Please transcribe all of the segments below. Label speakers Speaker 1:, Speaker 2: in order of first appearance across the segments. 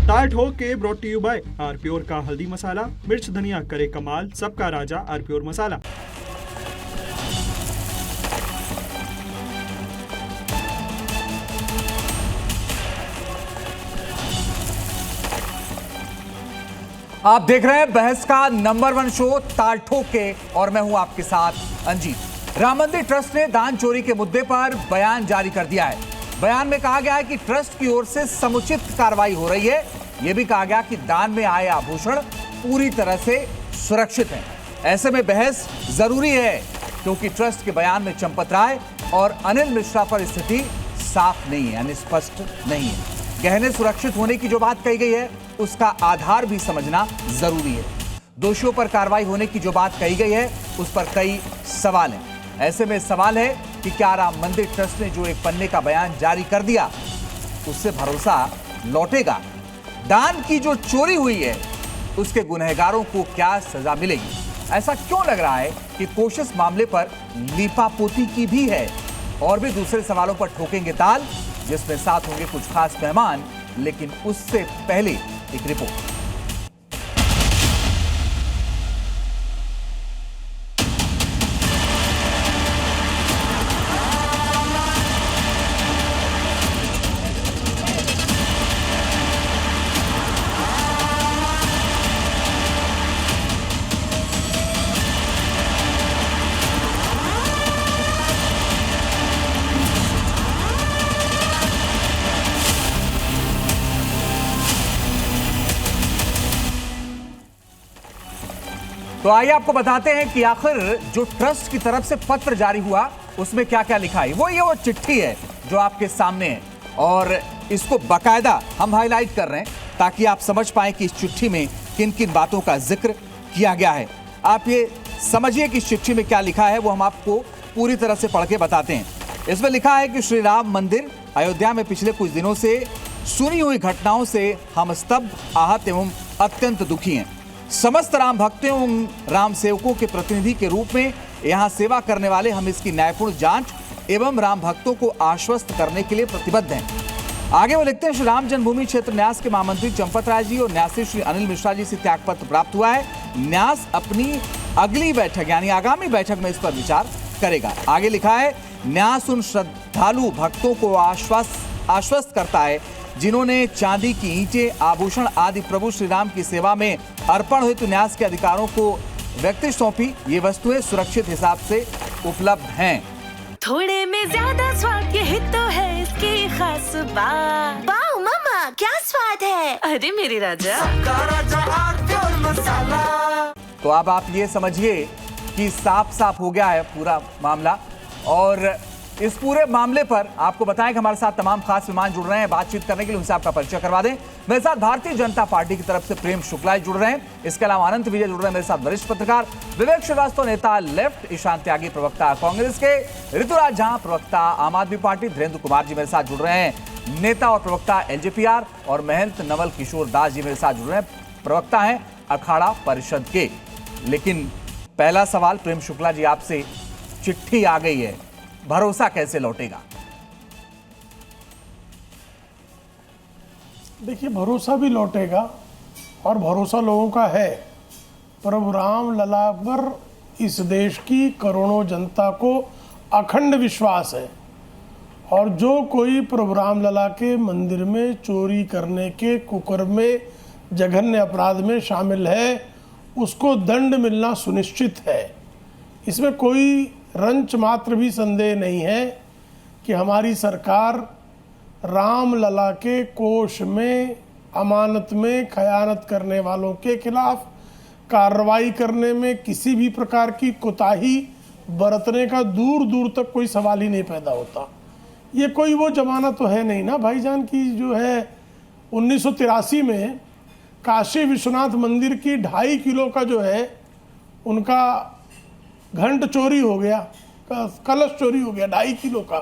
Speaker 1: ताल ठोक के brought to you by R pure का हल्दी मसाला, मिर्च धनिया करे कमाल, सबका राजा आर प्योर मसाला।
Speaker 2: आप देख रहे हैं बहस का नंबर 1 शो ताल ठोक के, और मैं हूं आपके साथ अंजीत। राम मंदिर ट्रस्ट ने दान चोरी के मुद्दे पर बयान जारी कर दिया है। बयान में कहा गया है कि ट्रस्ट की ओर से समुचित कार्रवाई हो रही है। यह भी कहा गया कि दान में आए आभूषण पूरी तरह से सुरक्षित हैं। ऐसे में बहस जरूरी है क्योंकि ट्रस्ट के बयान में चंपत राय और अनिल मिश्रा पर स्थिति साफ नहीं है, यानी स्पष्ट नहीं है। गहने सुरक्षित होने की जो बात कही गई है उसका आधार भी समझना जरूरी है। दोषियों पर कार्रवाई होने की जो बात कही गई है उस पर कई सवाल हैं। ऐसे में सवाल है कि क्या राम मंदिर ट्रस्ट ने जो एक पन्ने का बयान जारी कर दिया उससे भरोसा लौटेगा? दान की जो चोरी हुई है उसके गुनहगारों को क्या सजा मिलेगी? ऐसा क्यों लग रहा है कि कोशिश मामले पर लीपापोती की भी है? और भी दूसरे सवालों पर ठोकेंगे ताल, जिसमें साथ होंगे कुछ खास मेहमान, लेकिन उससे पहले एक रिपोर्ट। तो आइए आपको बताते हैं कि आखिर जो ट्रस्ट की तरफ से पत्र जारी हुआ उसमें क्या क्या लिखा है। वो चिट्ठी है जो आपके सामने है और इसको बाकायदा हम हाईलाइट कर रहे हैं ताकि आप समझ पाएं कि इस चिट्ठी में किन किन बातों का जिक्र किया गया है। आप ये समझिए कि इस चिट्ठी में क्या लिखा है, वो हम आपको पूरी तरह से पढ़ के बताते हैं। इसमें लिखा है कि श्री राम मंदिर अयोध्या में पिछले कुछ दिनों से सुनी हुई घटनाओं से हम स्तब्ध, आहत एवं अत्यंत दुखी हैं। समस्त राम भक्तों एवं राम सेवकों के प्रतिनिधि के रूप में यहाँ सेवा करने वाले हम इसकी न्यायपूर्ण जांच एवं राम भक्तों को आश्वस्त करने के लिए प्रतिबद्ध हैं। आगे वो लिखते हैं, श्री राम जन्मभूमि क्षेत्र न्यास के महामंत्री चंपत राय जी और न्यासी श्री अनिल मिश्रा जी से त्याग पत्र प्राप्त हुआ है। न्यास अपनी अगली बैठक यानी आगामी बैठक में इस पर विचार करेगा। आगे लिखा है, न्यास उन श्रद्धालु भक्तों को आश्वस्त करता है जिन्होंने चांदी की ईंटें, आभूषण आदि प्रभु श्री राम की सेवा में अर्पण हेतु न्यास के अधिकारों को व्यक्ति सौंपी। ये वस्तुएं सुरक्षित हिसाब से उपलब्ध हैं।
Speaker 3: थोड़े में ज्यादा स्वाद, यही तो है इसकी खास बात।
Speaker 4: वाओ मामा, क्या स्वाद है।
Speaker 3: अरे मेरे राजा,
Speaker 2: तो अब आप ये समझिए कि साफ साफ हो गया है पूरा मामला। और इस पूरे मामले पर आपको बताएं कि हमारे साथ तमाम खास मेहमान जुड़ रहे हैं बातचीत करने के लिए। उनसे आपका परिचय करवा दें। मेरे साथ भारतीय जनता पार्टी की तरफ से प्रेम शुक्ला जुड़ रहे हैं। इसके अलावा अनंत विजय जुड़ रहे हैं मेरे साथ, वरिष्ठ पत्रकार विवेक श्रीवास्तव नेता लेफ्ट, ईशान त्यागी प्रवक्ता कांग्रेस के, ऋतुराज झा प्रवक्ता आम आदमी पार्टी, धीरेन्द्र कुमार जी मेरे साथ जुड़ रहे हैं नेता और प्रवक्ता एलजेपीआर, और महंत नवल किशोर दास जी मेरे साथ जुड़ रहे हैं, प्रवक्ता हैं अखाड़ा परिषद के। लेकिन पहला सवाल प्रेम शुक्ला जी आपसे, चिट्ठी आ गई है, भरोसा कैसे लौटेगा?
Speaker 5: देखिए, भरोसा भी लौटेगा और भरोसा लोगों का है। प्रभु राम लला पर इस देश की करोड़ों जनता को अखंड विश्वास है और जो कोई प्रभु राम लला के मंदिर में चोरी करने के कुकर्म में, जघन्य अपराध में शामिल है, उसको दंड मिलना सुनिश्चित है। इसमें कोई रंच मात्र भी संदेह नहीं है कि हमारी सरकार राम लला के कोष में अमानत में खयानत करने वालों के खिलाफ कार्रवाई करने में किसी भी प्रकार की कोताही बरतने का दूर दूर तक कोई सवाल ही नहीं पैदा होता। ये कोई वो जमाना तो है नहीं ना भाईजान की जो है 1983 में काशी विश्वनाथ मंदिर की 2.5 किलो का जो है उनका घंट चोरी हो गया, कलश चोरी हो गया 2.5 किलो का,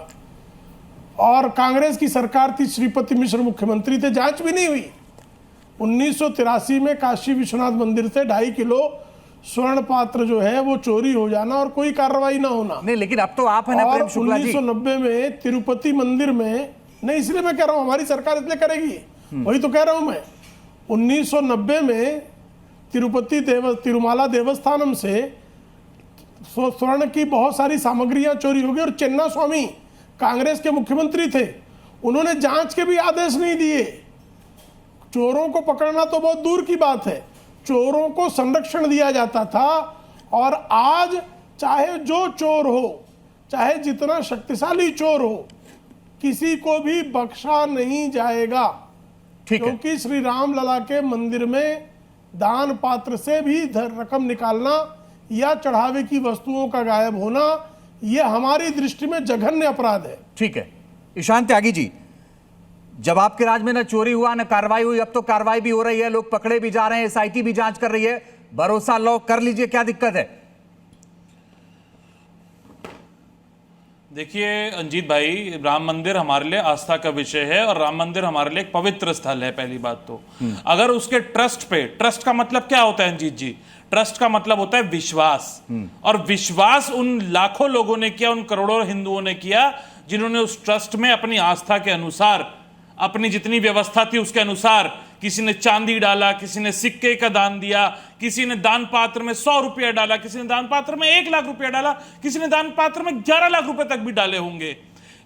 Speaker 5: और कांग्रेस की सरकार थी, श्रीपति मिश्र मुख्यमंत्री थे, जांच भी नहीं हुई। 1983 में काशी विश्वनाथ मंदिर से 2.5 किलो स्वर्ण पात्र जो है वो चोरी हो जाना और कोई कार्रवाई ना होना।
Speaker 2: नहीं, लेकिन अब तो आप है ना प्रेम शुक्ला जी।
Speaker 5: 1990 में तिरुपति मंदिर में, नहीं इसलिए मैं कह रहा हूँ हमारी सरकार इसलिए करेगी, वही तो कह रहा हूँ मैं। 1990 में तिरुमाला देवस्थानम से स्वर्ण की बहुत सारी सामग्रियां चोरी हो गई और चिन्ना स्वामी कांग्रेस के मुख्यमंत्री थे, उन्होंने जांच के भी आदेश नहीं दिए। चोरों को पकड़ना तो बहुत दूर की बात है, चोरों को संरक्षण दिया जाता था। और आज चाहे जो चोर हो, चाहे जितना शक्तिशाली चोर हो, किसी को भी बख्शा नहीं जाएगा।
Speaker 2: ठीक है।
Speaker 5: क्योंकि श्री राम लला के मंदिर में दान पात्र से भी रकम निकालना या चढ़ावे की वस्तुओं का गायब होना, यह हमारी दृष्टि में जघन्य अपराध है।
Speaker 2: ठीक है। ईशान त्यागी जी, जब आपके राज में न चोरी हुआ न कार्रवाई हुई, अब तो कार्रवाई भी हो रही है, लोग पकड़े भी जा रहे हैं, एसआईटी भी जांच कर रही है, भरोसा लो कर लीजिए, क्या दिक्कत है?
Speaker 6: देखिए अंजीत भाई, राम मंदिर हमारे लिए आस्था का विषय है और राम मंदिर हमारे लिए एक पवित्र स्थल है। पहली बात तो अगर उसके ट्रस्ट पे, ट्रस्ट का मतलब क्या होता है अंजीत जी? ट्रस्ट का मतलब होता है विश्वास। और विश्वास उन लाखों लोगों ने किया, उन करोड़ों हिंदुओं ने किया, जिन्होंने उस ट्रस्ट में अपनी आस्था के अनुसार, अपनी जितनी व्यवस्था थी उसके अनुसार, किसी ने चांदी डाला, किसी ने सिक्के का दान दिया, किसी ने दान पात्र में 100 रुपया डाला, किसी ने दान पात्र में 1 लाख रुपया डाला, किसी ने दान पात्र में 11 लाख रुपए तक भी डाले होंगे।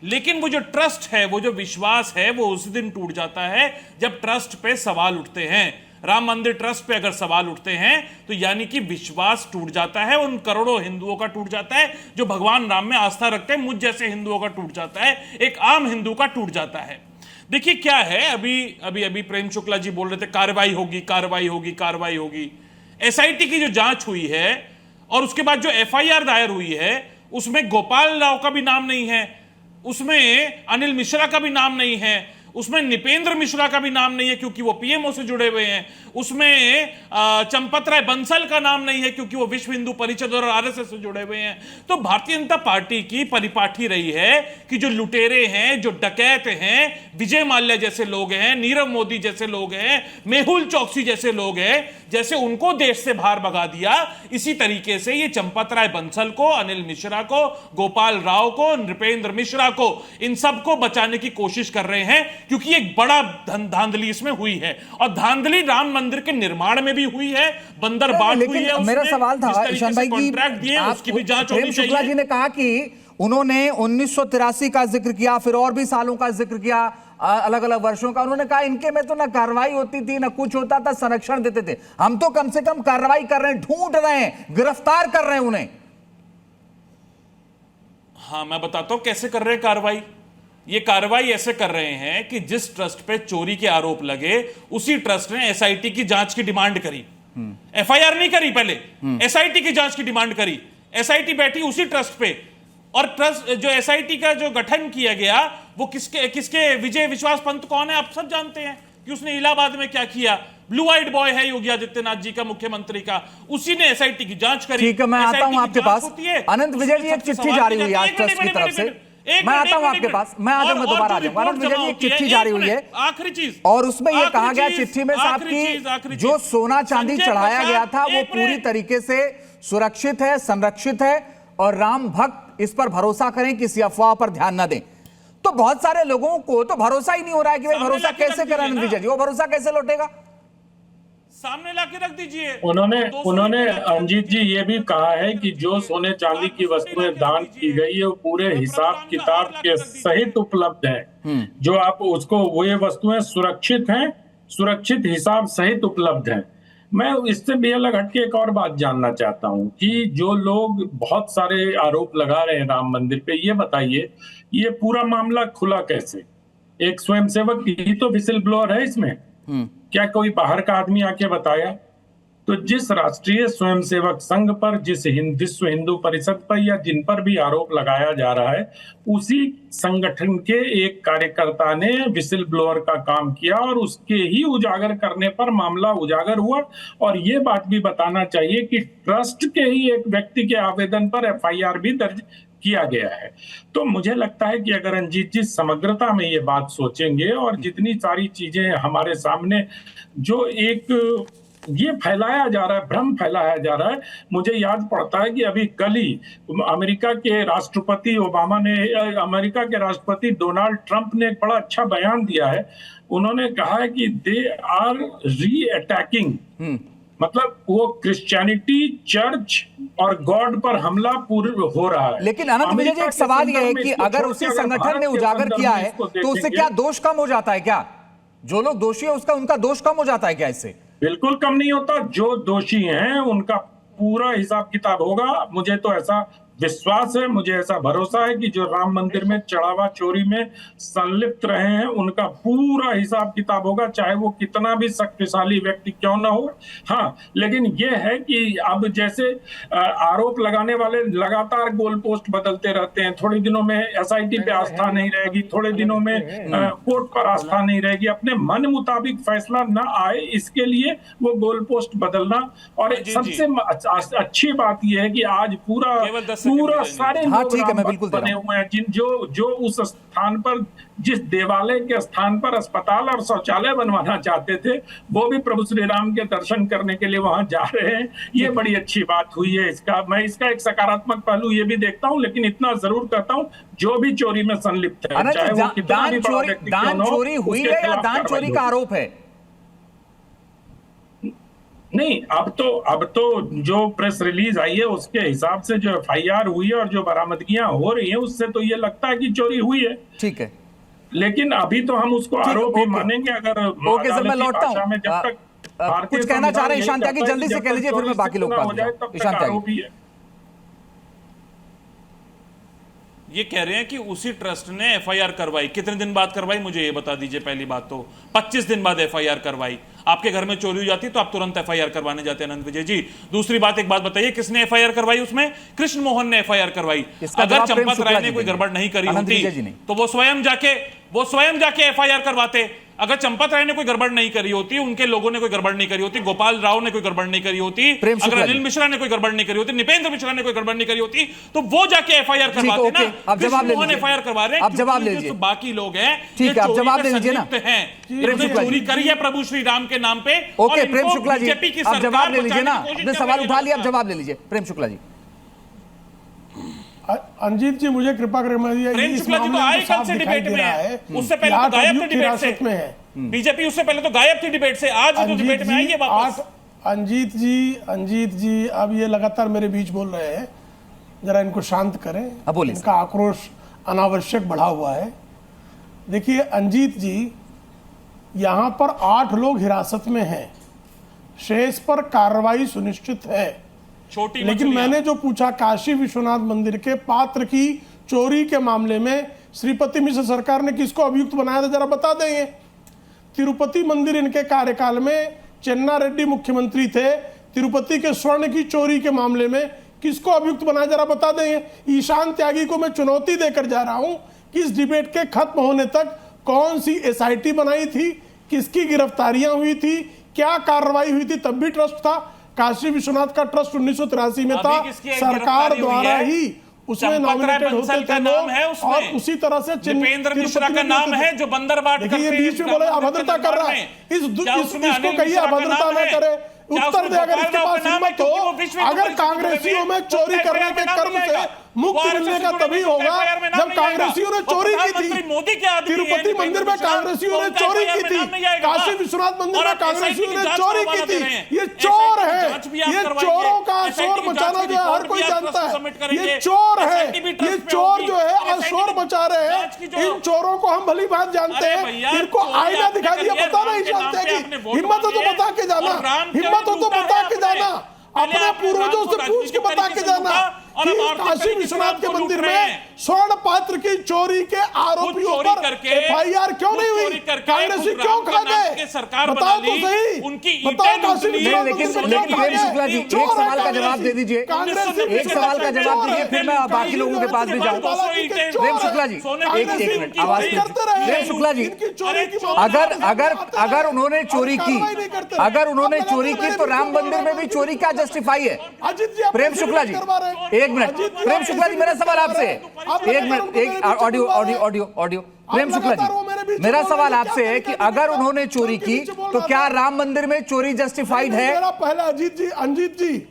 Speaker 6: लेकिन वो जो ट्रस्ट है, वो जो विश्वास है, वो उस दिन टूट जाता है जब ट्रस्ट पे सवाल उठते हैं। राम मंदिर ट्रस्ट पे अगर सवाल उठते हैं तो यानी कि विश्वास टूट जाता है, उन करोड़ों हिंदुओं का टूट जाता है जो भगवान राम में आस्था रखते हैं, मुझ जैसे हिंदुओं का टूट जाता है, एक आम हिंदू का टूट जाता है। देखिए क्या है, अभी प्रेम शुक्ला जी बोल रहे थे कार्रवाई होगी, कार्रवाई होगी, कार्रवाई होगी। एसआईटी की जो जांच हुई है और उसके बाद जो एफआईआर दायर हुई है, उसमें गोपाल राव का भी नाम नहीं है, उसमें अनिल मिश्रा का भी नाम नहीं है, उसमें निपेंद्र मिश्रा का भी नाम नहीं है क्योंकि वो पीएमओ से जुड़े हुए हैं, उसमें चंपत राय बंसल का नाम नहीं है क्योंकि वो विश्व हिंदू परिषद और आरएसएस से जुड़े हुए हैं। तो भारतीय जनता पार्टी की परिपाठी रही है कि जो लुटेरे हैं, जो डकैत हैं, विजय माल्या जैसे लोग हैं, नीरव मोदी जैसे लोग हैं, मेहुल चौकसी जैसे लोग हैं, जैसे उनको देश से बाहर भगा दिया, इसी तरीके से ये चंपत राय बंसल को, अनिल मिश्रा को, गोपाल राव को, नृपेंद्र मिश्रा को, इन सबको बचाने की कोशिश कर रहे हैं क्योंकि एक बड़ा धांधली इसमें हुई है। और धांधली राम मंदिर के निर्माण में भी हुई है, बंदर बांट हुई है।
Speaker 2: मेरा सवाल था ईशान भाई की,
Speaker 6: उसकी भी जांच होनी चाहिए।
Speaker 2: शुक्ला जी ने कहा कि उन्होंने 1983 का जिक्र किया, फिर और भी सालों का जिक्र किया, अलग अलग वर्षों का। उन्होंने कहा इनके में तो ना कार्रवाई होती थी, ना कुछ होता था, संरक्षण देते थे। हम तो कम से कम कार्रवाई कर रहे हैं, ढूंढ रहे हैं, गिरफ्तार कर रहे हैं उन्हें।
Speaker 6: हाँ, मैं बताता हूं कैसे कर रहे हैं कार्रवाई। ये कार्रवाई ऐसे कर रहे हैं कि जिस ट्रस्ट पे चोरी के आरोप लगे, उसी ट्रस्ट ने एसआईटी की जांच की डिमांड करी। एफआईआर नहीं करी, पहले एसआईटी की जांच की डिमांड करी। एसआईटी बैठी उसी ट्रस्ट पे, और ट्रस्ट जो एसआईटी का जो गठन किया गया वो किसके विजय विश्वास पंत कौन है, आप सब जानते हैं कि उसने इलाहाबाद में क्या किया। ब्लू आइड बॉय है योगी आदित्यनाथ जी का, मुख्यमंत्री का, उसी ने एसआईटी की जांच करी।
Speaker 2: ठीक है, मैं आता हूं आपके पास। अनंत विजय जी, एक चिट्ठी जारी हुई है आज ट्रस्ट की तरफ से, मैं आता हूं आपके पास, मैं दोबारा आ जाऊंगा। अनंत विजय जी, एक चिट्ठी जारी हुई है,
Speaker 6: आखिरी चीज,
Speaker 2: और उसमें यह कहा गया चिट्ठी में साहब की जो सोना चांदी चढ़ाया गया था वो पूरी तरीके से सुरक्षित है, संरक्षित है, और राम भक्त इस पर भरोसा करें, किसी अफवाह पर ध्यान न दें। तो बहुत सारे लोगों को तो भरोसा ही नहीं हो रहा है कि भाई भरोसा कैसे करें अनंत विजय जी, वो भरोसा कैसे लौटेगा?
Speaker 6: सामने लाके रख दीजिए।
Speaker 7: उन्होंने अंजीत जी ये भी कहा है कि जो सोने चांदी की वस्तुएं दान की गई है वो पूरे हिसाब किताब के सहित उपलब्ध है। जो आप उसको, वो ये वस्तुएं सुरक्षित हैं, सुरक्षित हिसाब सहित उपलब्ध हैं। मैं इससे भी अलग हटके एक और बात जानना चाहता हूं कि जो लोग बहुत सारे आरोप लगा रहे हैं राम मंदिर पे, ये बताइए ये पूरा मामला खुला कैसे? एक स्वयंसेवक ही तो विसिल ब्लोअर है इसमें, क्या कोई बाहर का आदमी आके बताया? तो जिस राष्ट्रीय स्वयंसेवक संघ पर, जिस विश्व हिंदू परिषद पर या जिन पर भी आरोप लगाया जा रहा है, उसी संगठन के एक कार्यकर्ता ने विसिल ब्लोअर का काम किया और उसके ही उजागर करने पर मामला उजागर हुआ। और ये बात भी बताना चाहिए कि ट्रस्ट के ही एक व्यक्ति के आवेदन पर एफआईआर भी दर्ज किया गया है। तो मुझे लगता है कि अगर रंजीत जी समग्रता में ये बात सोचेंगे और जितनी सारी चीजें हमारे सामने, जो एक ये फैलाया जा रहा है, भ्रम फैलाया जा रहा है। मुझे याद पड़ता है कि अभी कल ही अमेरिका के राष्ट्रपति अमेरिका के राष्ट्रपति डोनाल्ड ट्रंप ने एक बड़ा अच्छा बयान दिया है। उन्होंने कहा है कि दे आर री अटैकिंग, मतलब वो क्रिश्चियनिटी, चर्च और गॉड पर हमला पूर्ण हो रहा है।
Speaker 2: लेकिन अनंत विजय जी, एक सवाल यह है कि अगर उसी संगठन ने उजागर किया है तो उससे क्या दोष कम हो जाता है? क्या जो लोग दोषी है उसका उनका दोष कम हो जाता है क्या इससे?
Speaker 7: बिल्कुल कम नहीं होता। जो दोषी हैं उनका पूरा हिसाब किताब होगा। मुझे तो ऐसा विश्वास है, मुझे ऐसा भरोसा है कि जो राम मंदिर में चढ़ावा चोरी में संलिप्त रहे हैं उनका पूरा हिसाब किताब होगा, चाहे वो कितना भी शक्तिशाली व्यक्ति क्यों ना हो। हाँ, लेकिन ये है कि अब जैसे आरोप लगाने वाले लगातार गोल पोस्ट बदलते रहते हैं। थोड़े दिनों में एसआईटी पे आस्था नहीं रहेगी, थोड़े दिनों में कोर्ट पर आस्था नहीं रहेगी। अपने मन मुताबिक फैसला न आए इसके लिए वो गोल पोस्ट बदलना। और सबसे अच्छी बात यह है कि आज पूरा सारे लोग बने हुए हैं जो उस स्थान पर, जिस देवालय के स्थान पर अस्पताल और शौचालय बनवाना चाहते थे, वो भी प्रभु श्री राम के दर्शन करने के लिए वहां जा रहे हैं। ये बड़ी अच्छी बात हुई है। मैं इसका एक सकारात्मक पहलू ये भी देखता हूं। लेकिन इतना जरूर कहता हूं, जो भी चोरी में संलिप्त है, चाहे वो कितना भी बड़ा व्यक्ति क्यों न हो,
Speaker 2: चोरी हुई है या दान चोरी का आरोप है?
Speaker 7: नहीं, अब तो जो प्रेस रिलीज आई है उसके हिसाब से जो एफआईआर हुई है और जो बरामदगियां हो रही हैं उससे तो ये लगता है कि चोरी हुई है।
Speaker 2: ठीक है,
Speaker 7: लेकिन अभी तो हम उसको आरोप ही मानेंगे। अगर
Speaker 2: ओके सर, मैं लौटता हूं।
Speaker 7: जब तक
Speaker 2: कुछ कहना चाह रहे हैं ईशान त्यागी, जल्दी से कह लीजिए, फिर मैं बाकी लोग बात करूंगा। ईशान त्यागी,
Speaker 6: ये कह रहे हैं कि उसी ट्रस्ट ने एफआईआर करवाई। कितने दिन बाद करवाई मुझे ये बता दीजिए। पहली बात तो 25 दिन बाद एफआईआर करवाई। आपके घर में चोरी हो जाती है तो आप तुरंत एफआईआर करवाने जाते हैं अनंत विजय जी। दूसरी बात, एक बात बताइए, किसने एफआईआर करवाई? उसमें कृष्ण मोहन ने एफआईआर करवाई। अगर चंपत राय ने कोई गड़बड़ नहीं करी होती तो वो स्वयं जाके एफआईआर करवाते। अगर चंपत राय ने कोई गड़बड़ नहीं करी होती, उनके लोगों ने कोई गड़बड़ नहीं करी होती, गोपाल राव ने कोई गड़बड़ नहीं करी होती, अगर अनिल मिश्रा ने कोई गड़बड़ नहीं करी होती, निपेंद्र मिश्रा ने कोई गड़बड़ नहीं करी होती, तो वो जाके एफआईआर करवाते ना।
Speaker 2: अब जवाब ले लीजिए,
Speaker 6: एफआईआर करवा रहे हैं,
Speaker 2: अब जवाब ले लीजिए।
Speaker 6: तो बाकी लोग हैं,
Speaker 2: ठीक है, अब जवाब ले लीजिए ना।
Speaker 6: चोरी करी है प्रभु श्री राम के नाम पे।
Speaker 2: ओके प्रेम शुक्ला जी, अब जवाब ले लीजिए ना। आपने सवाल उठा लिया, अब जवाब ले लीजिए प्रेम शुक्ला जी।
Speaker 5: अंजीत जी, मुझे कृपा कर
Speaker 6: प्रेम शुक्ला जी तो आए कल से डिबेट में है, उससे पहले तो गायब थे डिबेट से। बीजेपी उससे पहले तो गायब थी डिबेट से, आज तो डिबेट में आई है वापस।
Speaker 5: अंजीत जी अब ये लगातार मेरे बीच बोल रहे हैं, जरा इनको शांत करें। इनका आक्रोश अनावश्यक बढ़ा हुआ है। देखिए अंजीत जी, यहां पर 8 लोग हिरासत में हैं, शेष पर कार्रवाई सुनिश्चित है। लेकिन मैंने जो पूछा काशी विश्वनाथ मंदिर के पात्र की चोरी के मामले में श्रीपति मिश्र सरकार ने किसको अभियुक्त बनाया था, जरा बता देंगे। तिरुपति मंदिर इनके कार्यकाल में चेन्ना रेड्डी मुख्यमंत्री थे। तिरुपति के स्वर्ण की चोरी के मामले में किसको अभियुक्त बनाया, जरा बता देंगे। ईशान त्यागी को मैं चुनौती देकर जा रहा हूं कि इस डिबेट के खत्म होने तक कौन सी एसआईटी बनाई थी, किसकी गिरफ्तारियां हुई थी, क्या कार्रवाई हुई थी, तब भी ट्रस्ट था। काशी विश्वनाथ का ट्रस्ट 1983 में था, सरकार द्वारा ही उसमें नॉमिनेटेड होते थे लोग, और उसी तरह से
Speaker 6: निपेंद्र मिश्रा का नाम है जो बंदरबाट करते हैं।
Speaker 5: बीच में बोले अभद्रता कर रहा है, इसको कहिए अभद्रता न करे, उत्तर दे अगर इसके पास हिम्मत हो। अगर कांग्रेसियों में चोरी करने के कर्म से मुक्ति मिलने का तभी होगा जब कांग्रेसियों ने चोरी की थी। तिरुपति मंदिर में कांग्रेसियों ने चोरी की थी, काशी विश्वनाथ मंदिर में कांग्रेसियों ने चोरी की थी। ये चोर है, ये चोरों का शोर मचाना जो है हर कोई जानता है। ये चोर है, ये चोर जो है शोर मचा रहे हैं। इन चोरों को हम भली बात जानते हैं, इनको आईना दिखा दिया पता नहीं चलते कि हिम्मत हो तो बता के जाना, हिम्मत हो तो बता के जाना, अपने पूर्वजों से पूछ के बता के जाना कि काशी विश्वनाथ के मंदिर में स्वर्ण पात्र की चोरी के आरोपियों पर एफआईआर क्यों नहीं हुई, कांग्रेसी क्यों खा गए, बताओ तो सही, बताओ काशी विश्वनाथ।
Speaker 2: लेकिन प्रेम शुक्ला जी, एक सवाल का जवाब दे दीजिए, एक सवाल का जवाब दीजिए, फिर मैं बाकी लोगों के पास भी जाऊंगा। प्रेम शुक्ला जी, एक मिनट आवाज। प्रेम शुक्ला जी, अगर उन्होंने चोरी की, अगर उन्होंने चोरी की तो राम मंदिर में भी चोरी क्या जस्टिफाई है? प्रेम शुक्ला जी, एक मिनट। प्रेम शुक्ला जी, मेरा सवाल आपसे, एक मिनट, एक ऑडियो। प्रेम शुक्ला जी, मेरा सवाल आपसे है कि अगर उन्होंने चोरी की तो क्या राम मंदिर में चोरी जस्टिफाइड है?
Speaker 5: मेरा पहला अंजीत जी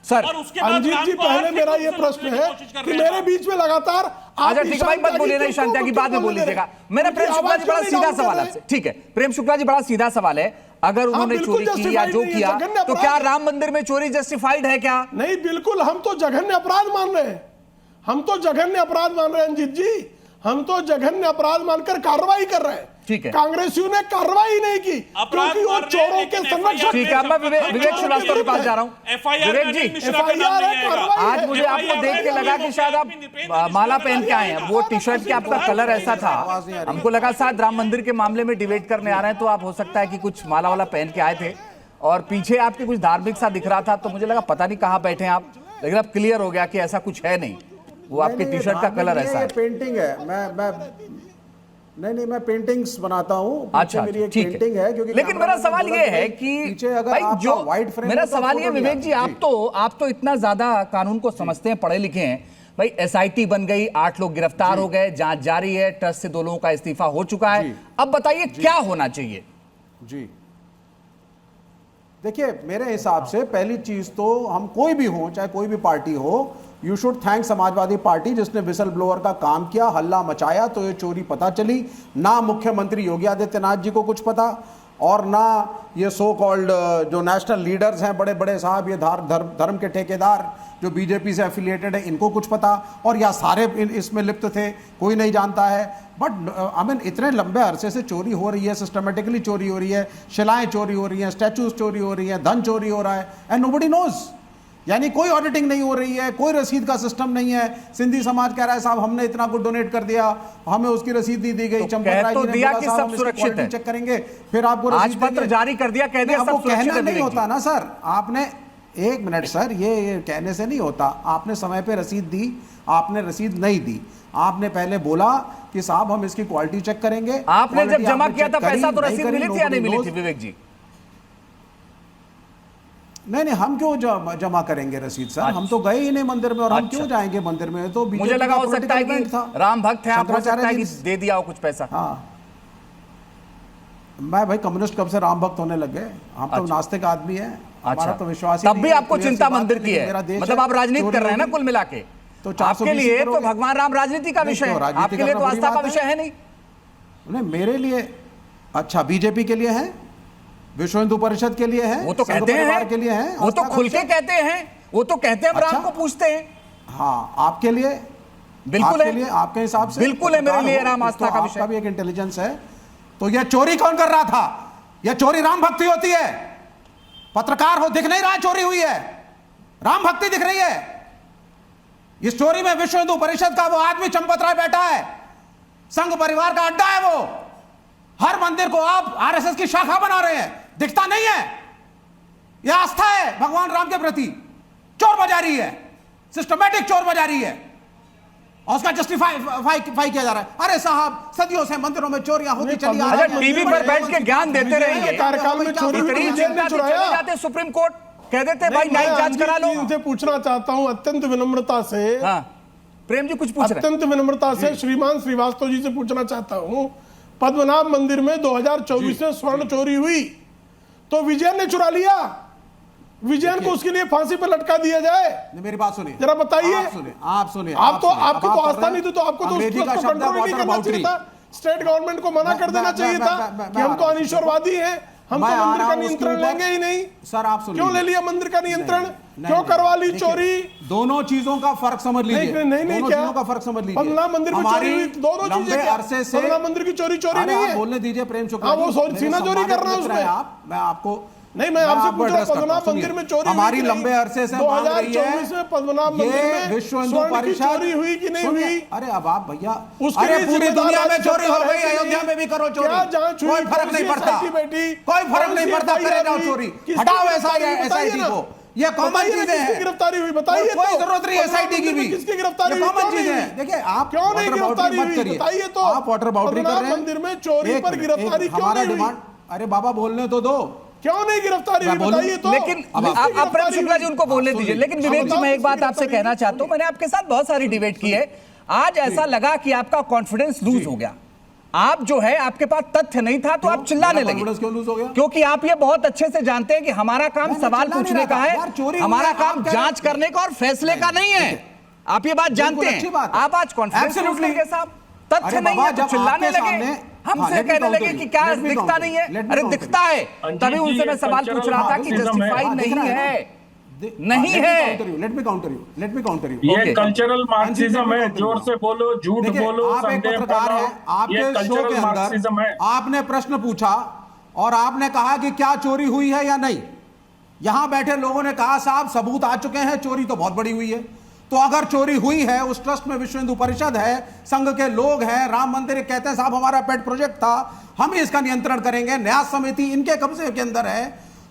Speaker 2: सर,
Speaker 6: और उसके बाद
Speaker 5: अंजीत जी,
Speaker 6: राम को
Speaker 5: पहले
Speaker 6: हराने
Speaker 5: मेरा
Speaker 6: की
Speaker 5: ये
Speaker 6: कोशिश
Speaker 5: प्रश्न
Speaker 6: करने
Speaker 5: है
Speaker 6: की कोशिश कर
Speaker 5: कि
Speaker 6: रहे हैं
Speaker 5: मेरे
Speaker 6: आप।
Speaker 5: बीच में लगातार
Speaker 2: अच्छा ठीक है भाई, मत बोलिए ना ईशान त्यागी, बाद में बोल लीजिएगा। मेरा प्रेम शुक्ला जी बड़ा सीधा सवाल आपसे, ठीक है प्रेम शुक्ला जी, बड़ा सीधा सवाल है, अगर उन्होंने
Speaker 5: बिल्कुल
Speaker 2: चोरी की या जो
Speaker 5: justified नहीं है,
Speaker 2: किया
Speaker 5: जघन्य
Speaker 2: तो
Speaker 5: अपराध
Speaker 2: क्या
Speaker 5: है।
Speaker 2: राम मंदिर में चोरी जस्टिफाइड है क्या?
Speaker 5: नहीं, बिल्कुल, हम तो जघन्य अपराध मान रहे हैं, हम तो जघन्य अपराध मान रहे हैं अंजीत जी, हम तो जघन्य अपराध मानकर कार्रवाई कर रहे हैं।
Speaker 2: ठीक है,
Speaker 5: कांग्रेसियों ने कार्रवाई नहीं की क्योंकि वो चोरों के संरक्षक।
Speaker 2: ठीक है, अब मैं विवेक श्रीवास्तव के पास जा रहा हूं। विवेक जी, आज मुझे आपको देख के लगा कि शायद आप माला पहन के आए हैं, वो टी शर्ट के आपका कलर ऐसा था, हमको लगा शायद राम मंदिर के मामले में डिबेट करने आ रहे हैं, तो आप हो सकता है कि कुछ माला वाला पहन के आए थे और पीछे आपके कुछ धार्मिक सा दिख रहा था, तो मुझे लगा पता नहीं कहाँ बैठे हैं आप, लेकिन अब क्लियर हो गया कि ऐसा कुछ है नहीं, वो आपके टी शर्ट का कलर ऐसा है।
Speaker 8: पेंटिंग है, मैं पेंटिंग्स बनाता हूँ।
Speaker 2: अच्छा,
Speaker 8: मेरी एक
Speaker 2: ठीक
Speaker 8: पेंटिंग है, क्योंकि
Speaker 2: लेकिन मेरा सवाल ये है कि भाई जो मेरा सवाल ये विवेक जी, आप तो इतना ज्यादा कानून को समझते हैं, पढ़े लिखे हैं, भाई एसआईटी बन गई, 8 लोग गिरफ्तार हो गए, जांच जारी है, ट्रस्ट से 2 लोगों का इस्तीफा हो चुका है, अब बताइए क्या होना चाहिए?
Speaker 8: जी देखिए, मेरे हिसाब से पहली चीज तो हम कोई भी हो, चाहे कोई भी पार्टी हो, you should thank Samajwadi party जिसने विसल ब्लोअर का काम किया, हल्ला मचाया तो ये चोरी पता चली। ना मुख्यमंत्री योगी आदित्यनाथ जी को कुछ पता और ना ये सो कॉल्ड जो नेशनल लीडर्स हैं, बड़े बड़े साहब, ये धर्म के ठेकेदार जो बीजेपी से एफिलिएटेड है, इनको कुछ पता, और या सारे इसमें लिप्त थे, कोई नहीं जानता है। बट आई मीन इतने लंबे अरसे से चोरी हो रही है, सिस्टमेटिकली चोरी हो रही है, शिलाएं चोरी हो रही हैं, स्टैचूज चोरी हो रही हैं, धन चोरी हो रहा है, एंड नोबडी नोज। यानी कोई ऑडिटिंग नहीं हो रही है, कोई रसीद का सिस्टम नहीं है। सिंधी समाज कह रहा है साहब हमने इतना कुछ डोनेट कर दिया, हमें उसकी रसीद नहीं दी गई। चंपत
Speaker 2: तो दिया कि सब सुरक्षित है,
Speaker 8: चेक करेंगे, फिर आपको
Speaker 2: आज पत्र जारी कर दिया, कह दिया सब सुरक्षित है।
Speaker 8: नहीं होता ना सर, आपने एक मिनट सर, ये कहने से नहीं होता। आपने समय पे रसीद दी, आपने रसीद नहीं दी, आपने पहले बोला कि साहब हम इसकी क्वालिटी चेक करेंगे।
Speaker 2: आपने जब जमा किया था पैसा तो रसीद मिली थी या नहीं मिली थी विवेक जी?
Speaker 8: नहीं, हम क्यों जमा करेंगे रसीद सर? हम तो गए ही नहीं मंदिर में, और हम क्यों जाएंगे मंदिर में? तो
Speaker 2: मुझे लगा हो सकता है कि राम भक्त है, आप हो सकता है कि दे दिया हो कुछ पैसा।
Speaker 8: हाँ, मैं भाई कम्युनिस्ट कब से राम भक्त होने लग गए? हम तो नास्तिक आदमी है, हमारा तो विश्वास ही
Speaker 2: तब भी आपको चिंता मंदिर की है, मतलब आप राजनीति कर रहे हैं ना कुल मिला के, तो आपके लिए तो भगवान राम राजनीति का विषय है, आपके लिए तो आस्था का विषय है नहीं।
Speaker 8: नहीं, मेरे लिए अच्छा, बीजेपी के लिए है, विश्व हिंदू परिषद के लिए है,
Speaker 2: वो तो कहते हैं
Speaker 8: के लिए है,
Speaker 2: वो तो खुल के कहते हैं, वो तो कहते हैं राम को पूछते हैं।
Speaker 8: हाँ, आपके लिए
Speaker 2: बिल्कुल है,
Speaker 8: आपके हिसाब से
Speaker 2: बिल्कुल है, मेरे लिए राम आस्था का विषय।
Speaker 8: आपका भी एक इंटेलिजेंस है। तो यह चोरी कौन कर रहा था? यह चोरी राम भक्ति होती है। पत्रकार हो, दिख नहीं रहा चोरी हुई है, राम भक्ति दिख रही है। इस चोरी में विश्व हिंदू परिषद का वो आदमी चंपत राय बैठा है, संघ परिवार का अड्डा है वो। हर मंदिर को आप आरएसएस की शाखा बना रहे हैं, दिखता नहीं है। यह आस्था है भगवान राम के प्रति, चोर बाजारी है, सिस्टमैटिक चोर बाजारी है, और उसका जस्टिफाई किया जा रहा है। अरे साहब, सदियों से मंदिरों में चोरियां होती चली आ रही हैं।
Speaker 2: टीवी पर बैठ के ज्ञान देते रहेंगे,
Speaker 5: कार्यकाल में चोरी हुई,
Speaker 2: चले जाते सुप्रीम कोर्ट, कह देते भाई न्यायिक जांच करा लो।
Speaker 5: इनसे पूछना चाहता हूं अत्यंत विनम्रता से,
Speaker 2: प्रेम जी कुछ पूछ रहे हैं,
Speaker 5: अत्यंत विनम्रता से श्रीमान श्रीवास्तव जी से पूछना चाहता हूं, पद्मनाभ मंदिर में 2024 में स्वर्ण चोरी हुई तो विजयन ने चुरा लिया, विजयन को उसके लिए फांसी पर लटका दिया जाए?
Speaker 8: मेरी बात सुनिए
Speaker 5: जरा बताइए।
Speaker 8: आप सुनिए,
Speaker 5: आपकी तो आस्था नहीं थी, तो आपको तो कंट्रोल नहीं करना चाहिए था, स्टेट गवर्नमेंट को मना कर देना चाहिए था कि हम तो अनिश्वरवादी हैं, हम तो मंदिर का नियंत्रण लेंगे ही नहीं।
Speaker 8: सर आप सुनिए,
Speaker 5: क्यों ले लिया मंदिर का नियंत्रण? क्यों करवा ली चोरी?
Speaker 8: दोनों चीजों का फर्क समझ लीजिए।
Speaker 5: नहीं, क्या
Speaker 8: चीजों का फर्क समझ लीजिए।
Speaker 5: पद्मनाभ मंदिर में चोरी हुई, दोनों चीजें क्या?
Speaker 8: अरसे से
Speaker 5: पद्मनाभ मंदिर की चोरी नहीं है।
Speaker 8: बोलने दीजिए प्रेम शुक्ला,
Speaker 5: हाँ, वो सीना चोरी कर रहा है उसमें।
Speaker 8: आप, मैं आपको
Speaker 5: नहीं, मैं आपसे पूछ रहा हूं पद्मनाभ मंदिर में चोरी
Speaker 8: हमारी लंबे अरसे से
Speaker 5: 2024 में पद्मनाभ मंदिर में
Speaker 8: विश्व हिंदू परिषद
Speaker 5: चोरी हुई कि नहीं हुई?
Speaker 8: अरे अब आप भैया,
Speaker 5: अरे
Speaker 8: पूरी दुनिया में चोरी हो गई, अयोध्या में भी करो चोरी, कोई फर्क नहीं पड़ता, कोई फर्क नहीं पड़ता, करे जाओ चोरी, हटाओ एसआईटी को, ये कॉमन चीजें हैं।
Speaker 5: गिरफ्तारी हुई बताइए,
Speaker 8: कोई जरूरत नहीं एसआईटी की भी,
Speaker 5: किसकी गिरफ्तारी हुई?
Speaker 8: कॉमन चीजें हैं। देखिए आप
Speaker 5: क्यों नहीं गिरफ्तारी हुई बताइए तो?
Speaker 8: आप वाटर बाउंड्री कर रहे हैं
Speaker 5: मंदिर में चोरी पर गिरफ्तारी क्यों नहीं हुई?
Speaker 8: अरे बाबा बोलने तो दो,
Speaker 5: क्यों नहीं गिरफ्तारी हुई बताइए तो?
Speaker 2: लेकिन आप प्रेम शुक्ला जी उनको बोलने दीजिए। लेकिन विवेक जी, मैं एक बात आपसे कहना चाहता हूं, मैंने आपके साथ बहुत सारी डिबेट की है, आज ऐसा लगा कि आपका कॉन्फिडेंस लूज हो गया, आप जो है आपके पास तथ्य नहीं था तो आप चिल्लाने लगे।
Speaker 8: कॉन्फिडेंस क्यों लूज हो गया?
Speaker 2: क्योंकि आप ये बहुत अच्छे से जानते हैं कि हमारा काम सवाल पूछने का है, हमारा काम जांच करने का और फैसले का नहीं है। आप ये बात जानते हैं। आप आज कॉन्फ्रेंस के साथ तथ्य नहीं है तो चिल्लाने लगे, हमसे कहने लगे कि क्या दिखता नहीं है। अरे दिखता है, तभी उनसे मैं सवाल पूछ रहा था कि जस्टिफाई नहीं है, नहीं है।
Speaker 8: Let me counter you.
Speaker 7: ये कल्चरल मार्क्सिज्म है। जोर से बोलो, झूठ बोलो,
Speaker 8: आप एक
Speaker 7: संदेह
Speaker 8: पत्रकार हैं,
Speaker 7: फैलाओ,
Speaker 8: आपके
Speaker 7: ये
Speaker 8: शो के
Speaker 7: कल्चरल मार्क्सिज्म
Speaker 8: अंदर
Speaker 7: है।
Speaker 8: आपने प्रश्न पूछा और आपने कहा कि क्या चोरी हुई है या नहीं। यहां बैठे लोगों ने कहा साहब सबूत आ चुके हैं, चोरी तो बहुत बड़ी हुई है। तो अगर चोरी हुई है, उस ट्रस्ट में विश्व हिंदू परिषद है, संघ के लोग हैं, राम मंदिर कहते हैं साहब हमारा पेट प्रोजेक्ट था, हम इसका नियंत्रण करेंगे, न्यास समिति इनके कब्जे के अंदर है,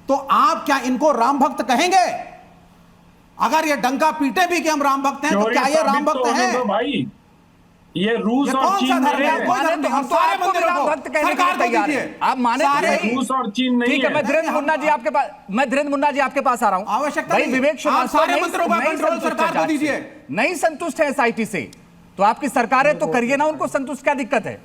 Speaker 8: तो आप क्या इनको राम भक्त कहेंगे? अगर ये डंका पीटे भी कि हम राम भक्त हैं, तो क्या ये राम भक्त हैं?
Speaker 7: भाई ये रूस और चीन नहीं है।
Speaker 2: हम तो आपको भी राम भक्त कहने के लिए तैयार हैं। आप माने तो सही।
Speaker 7: रूस और चीन नहीं
Speaker 2: ठीक है,
Speaker 7: है।
Speaker 2: मैं धीरेन्द्र मुन्ना जी आपके पास आ रहा हूं।
Speaker 8: आवश्यकता
Speaker 2: भाई
Speaker 8: नहीं।
Speaker 2: विवेक
Speaker 8: आप
Speaker 2: श्रीवास्तव
Speaker 8: सारे मंत्रियों का कंट्रोल सरकार को दीजिए।
Speaker 2: नहीं संतुष्ट है एसआईटी से, तो आपकी सरकार है तो करिए ना, उनको संतुष्ट क्या दिक्कत है?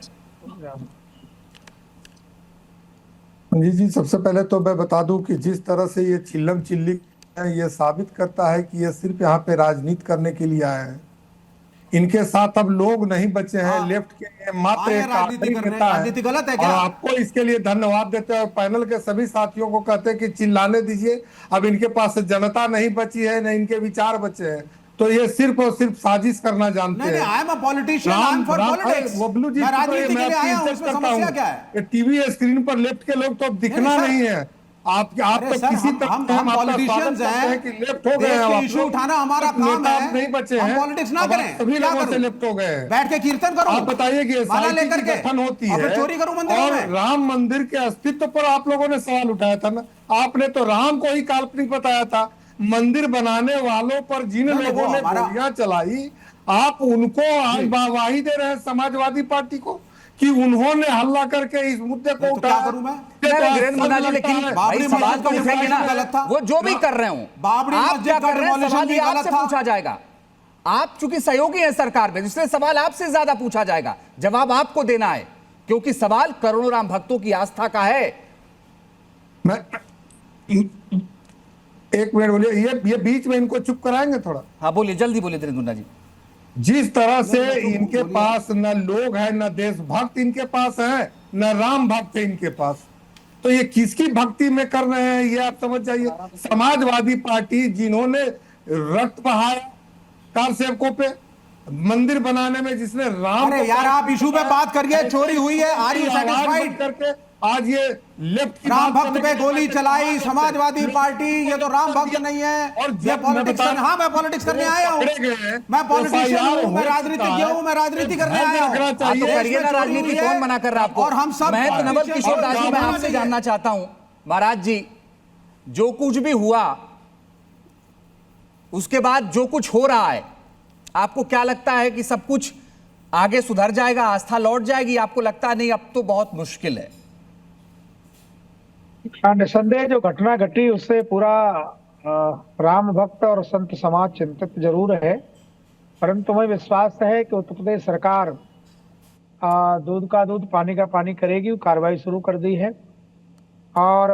Speaker 9: जी, सबसे पहले तो मैं बता दूं कि जिस तरह से ये चिल्लम चिल्ली है, ये साबित करता है कि ये सिर्फ यहाँ पे राजनीति करने के लिए आए हैं। इनके साथ अब लोग नहीं बचे हैं। लेफ्ट के मात्र एक आखिरी नेता है।
Speaker 8: राजनीति गलत है
Speaker 9: और
Speaker 8: क्या?
Speaker 9: आपको इसके लिए धन्यवाद देते हैं और पैनल के सभी साथियों को कहते हैं कि चिल्लाने दीजिए। अब इनके पास जनता नहीं बची है, न इनके विचार बचे हैं, तो ये सिर्फ और सिर्फ साजिश करना जानते हैं।
Speaker 8: I am a politician, I am for politics.
Speaker 9: Bablu ji,
Speaker 8: मैं राजनीति के लिए आया हूं,
Speaker 9: इज्जत
Speaker 8: इसमें
Speaker 9: करता
Speaker 8: समस्या क्या है?
Speaker 9: हूं। टीवी स्क्रीन पर लेफ्ट के लोग तो अब दिखना नहीं है। आप तो
Speaker 8: सर,
Speaker 9: किसी
Speaker 8: हम पॉलिटिशियंस हैं
Speaker 9: कि लेफ्ट हो गए
Speaker 8: देश
Speaker 9: हैं।
Speaker 8: के
Speaker 9: आप
Speaker 8: इशू
Speaker 9: लोग
Speaker 8: उठाना हमारा काम है।
Speaker 9: नहीं बचे
Speaker 8: हम
Speaker 9: हैं,
Speaker 8: पॉलिटिक्स ना
Speaker 9: अब आप
Speaker 8: करें।
Speaker 9: सभी
Speaker 8: क्या
Speaker 9: लोगों से
Speaker 8: करूं?
Speaker 9: लेफ्ट हो गए हैं।
Speaker 8: बैठ के कीर्तन करूं?
Speaker 9: आप बताइए कि
Speaker 8: माला
Speaker 9: SIT
Speaker 8: लेकर
Speaker 9: की
Speaker 8: के
Speaker 9: गठन होती
Speaker 8: और फिर
Speaker 9: है
Speaker 8: चोरी करूं मंदिरों
Speaker 9: और
Speaker 8: में?
Speaker 9: राम मंदिर के अस्तित्व पर आप लोगों ने सवाल उठाया था ना। आपने तो राम को ही काल्पनिक बताया था। मंदिर बनाने वालों पर जिन लोगों ने गोलियां चलाई, आप उनको आज वाहवाही दे रहे हैं समाजवादी पार्टी को कि उन्होंने हल्ला करके इस मुद्दे को
Speaker 8: तो क्या करूं मैं?
Speaker 2: धीरेन्द्र मुन्ना जी, लेकिन भाई सवाल तो उठेंगे ना, वो जो भी कर रहे हो,
Speaker 8: बाबरी
Speaker 2: आप
Speaker 8: मस्जिद
Speaker 2: क्या
Speaker 8: का
Speaker 2: कर रहे हैं,
Speaker 8: demolition
Speaker 2: सवाल
Speaker 8: भी
Speaker 2: ये
Speaker 8: गलत
Speaker 2: आपसे
Speaker 8: था।
Speaker 2: पूछा जाएगा। आप चूंकि सहयोगी हैं सरकार में, इसलिए सवाल आपसे ज्यादा पूछा जाएगा, जवाब आपको देना है, क्योंकि सवाल करोड़ों राम भक्तों की आस्था का है।
Speaker 9: मैं एक मिनट बोलिए, ये बीच में इनको चुप कराएंगे थोड़ा।
Speaker 2: हाँ बोलिए, जल्दी बोलिए धीरेन्द्र मुन्ना जी।
Speaker 9: जिस तरह से इनके पास न लोग हैं, न देशभक्त इनके पास है, न राम भक्त है इनके पास, तो ये किसकी भक्ति में कर रहे हैं ये आप समझ जाइए। समाजवादी पार्टी जिन्होंने रक्त बहाया कार सेवकों पे, मंदिर बनाने में जिसने राम,
Speaker 8: अरे यार आप इशू पे बात करिए। चोरी हुई है, आर यू सेटिस्फाइड?
Speaker 9: करके आज ये लेफ्ट की
Speaker 8: राम
Speaker 9: बात
Speaker 8: भक्त
Speaker 9: करने
Speaker 8: पे
Speaker 9: के
Speaker 8: गोली
Speaker 9: लिए
Speaker 8: चलाई समाजवादी पार्टी, ये तो राम भक्त नहीं है।
Speaker 9: और
Speaker 8: ये
Speaker 9: जब
Speaker 8: पॉलिटिक्स
Speaker 9: मैं बता-
Speaker 8: हाँ मैं पॉलिटिक्स करने आया हूँ,
Speaker 9: पकड़े गए हैं,
Speaker 8: मैं पॉलिटिशियन
Speaker 9: FIR
Speaker 8: हूँ, मैं
Speaker 9: हो
Speaker 8: राजनीतिज्ञ
Speaker 9: चुका है।
Speaker 8: हूँ, मैं राजनीति करने
Speaker 9: ध्यान
Speaker 8: आया हूँ।
Speaker 9: रखना चाहिए।
Speaker 2: आप तो करिए ना राजनीति, कौन मना कर रहा है आपको?
Speaker 8: और हम सब
Speaker 2: मैं तो नवल किशोर दास जी, मैं आपसे जानना चाहता हूं महाराज जी, जो कुछ भी हुआ उसके बाद जो कुछ हो रहा है, आपको क्या लगता है कि सब कुछ आगे सुधर जाएगा, आस्था लौट जाएगी? आपको लगता है नहीं अब तो बहुत मुश्किल है?
Speaker 10: निसंदेह जो घटना घटी उससे पूरा राम भक्त और संत समाज चिंतित जरूर है, परंतु हमें विश्वास है कि उत्तर प्रदेश सरकार दूध का दूध पानी का पानी करेगी। कार्रवाई शुरू कर दी है और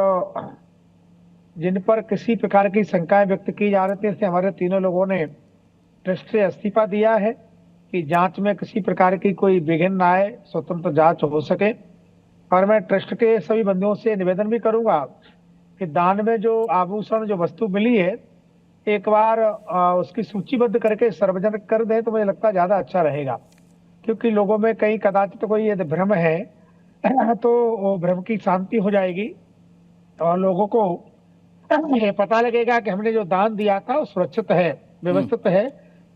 Speaker 10: जिन पर किसी प्रकार की शंकाएं व्यक्त की जा रही थी, इससे हमारे तीनों लोगों ने ट्रस्ट से इस्तीफा दिया है कि जांच में किसी प्रकार की कोई विघ्न न आए, स्वतंत्र जांच हो सके। और मैं ट्रस्ट के सभी बंदियों से निवेदन भी करूंगा कि दान में जो आभूषण, जो वस्तु मिली है, एक बार उसकी सूचीबद्ध करके सार्वजनिक कर दें तो मुझे लगता है ज्यादा अच्छा रहेगा, क्योंकि लोगों में कहीं कदाचित कोई यदि भ्रम है तो वो भ्रम की शांति हो जाएगी और लोगों को ये पता लगेगा कि हमने जो दान दिया था वो सुरक्षित है, व्यवस्थित है।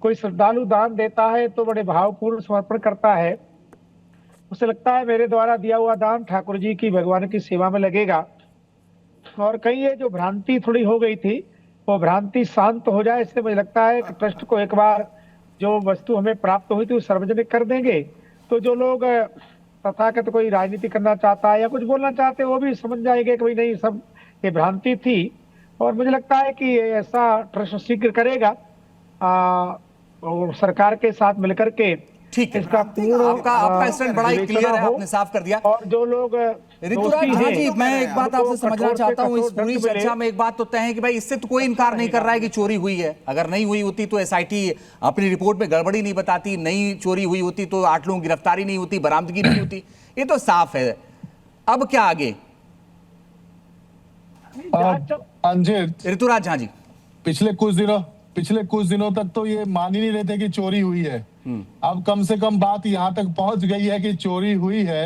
Speaker 10: कोई श्रद्धालु दान देता है तो बड़े भावपूर्ण समर्पण करता है, उसे लगता है मेरे द्वारा दिया हुआ दान ठाकुर जी की, भगवान की सेवा में लगेगा। और कहीं ये जो भ्रांति थोड़ी हो गई थी वो भ्रांति शांत हो जाए, इससे मुझे लगता है कि ट्रस्ट को एक बार जो वस्तु हमें प्राप्त हुई थी वो सार्वजनिक कर देंगे तो जो लोग तथाकथित कोई राजनीति करना चाहता है या कुछ बोलना चाहते हैं वो भी समझ जाएंगे कि भाई नहीं, सब ये भ्रांति थी। और मुझे लगता है कि ऐसा ट्रस्ट शीघ्र करेगा और सरकार के साथ मिलकर के
Speaker 2: ठीक है,
Speaker 10: इसका पूर्ण
Speaker 2: आपका स्टैंड बड़ा ही
Speaker 10: विवेचना
Speaker 2: क्लियर है,
Speaker 10: हो।
Speaker 2: आपने साफ कर दिया।
Speaker 10: और जो लोग
Speaker 2: ऋतुराज
Speaker 10: दोषी
Speaker 2: हाँ
Speaker 10: हैं,
Speaker 2: जी, मैं एक बात आपसे
Speaker 10: उनको
Speaker 2: समझना
Speaker 10: कठोर से
Speaker 2: चाहता हूँ। इस
Speaker 10: कठोर
Speaker 2: पूरी
Speaker 10: दंड मिले।
Speaker 2: चर्चा में एक बात तो तय है कि भाई इससे तो कोई इनकार नहीं कर रहा है कि चोरी हुई है। अगर नहीं हुई होती तो एसआईटी अपनी रिपोर्ट में गड़बड़ी नहीं बताती, नहीं चोरी हुई होती तो 8 लोगों की गिरफ्तारी नहीं होती, बरामदगी नहीं होती, ये तो साफ है। अब क्या आगे
Speaker 9: अंजित,
Speaker 2: ऋतुराज? हाँ जी,
Speaker 9: पिछले कुछ दिनों तक तो ये मान ही नहीं रहे थे कि चोरी हुई है। अब कम से कम बात यहाँ तक पहुंच गई है कि चोरी हुई है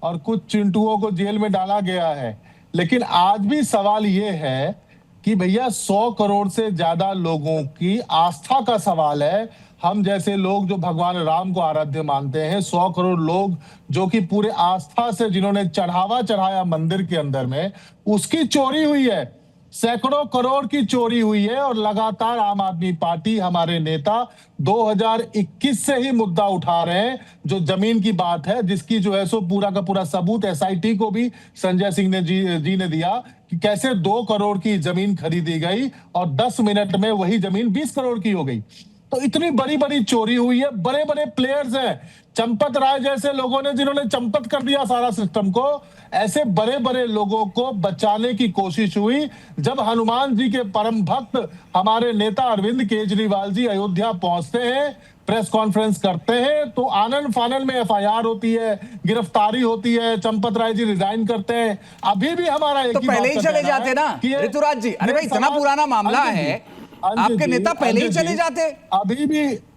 Speaker 9: और कुछ चिंटुओं को जेल में डाला गया है। लेकिन आज भी सवाल ये है कि भैया 100 करोड़ से ज्यादा लोगों की आस्था का सवाल है। हम जैसे लोग जो भगवान राम को आराध्य मानते हैं, 100 करोड़ लोग जो कि पूरे आस्था से जिन्होंने चढ़ावा चढ़ाया मंदिर के अंदर में, उसकी चोरी हुई है। सैकड़ों करोड़ की चोरी हुई है और लगातार आम आदमी पार्टी, हमारे नेता 2021 से ही मुद्दा उठा रहे हैं। जो जमीन की बात है, जिसकी जो है सो पूरा का पूरा सबूत एसआईटी को भी संजय सिंह ने जी ने दिया कि कैसे 2 करोड़ की जमीन खरीदी गई और 10 मिनट में वही जमीन 20 करोड़ की हो गई। तो इतनी बड़ी बड़ी चोरी हुई है। बड़े बड़े प्लेयर्स हैं, चंपत राय जैसे लोगों ने, जिन्होंने चंपत कर दिया सारा सिस्टम को। ऐसे बड़े बड़े लोगों को बचाने की कोशिश हुई। जब हनुमान जी के परम भक्त हमारे नेता अरविंद केजरीवाल जी अयोध्या पहुंचते हैं, प्रेस कॉन्फ्रेंस करते हैं, तो आनन फानन में एफआईआर होती है, गिरफ्तारी होती है, चंपत राय जी रिजाइन करते हैं। अभी भी हमारा एक
Speaker 2: तो
Speaker 9: ही
Speaker 2: पहले
Speaker 9: बात
Speaker 2: ही
Speaker 9: का
Speaker 2: चले
Speaker 9: कहना
Speaker 2: जाते
Speaker 9: है
Speaker 2: ना
Speaker 9: कि ये-
Speaker 2: ऋतुराज जी। अरे
Speaker 9: ये
Speaker 2: भाई, इतना
Speaker 9: सवाल-
Speaker 2: पुराना मामला
Speaker 9: अंजित जी,
Speaker 2: है,
Speaker 9: अंजित
Speaker 2: आपके
Speaker 9: जी,
Speaker 2: नेता पहले ही
Speaker 9: अंजित
Speaker 2: चले
Speaker 9: जी,
Speaker 2: जाते।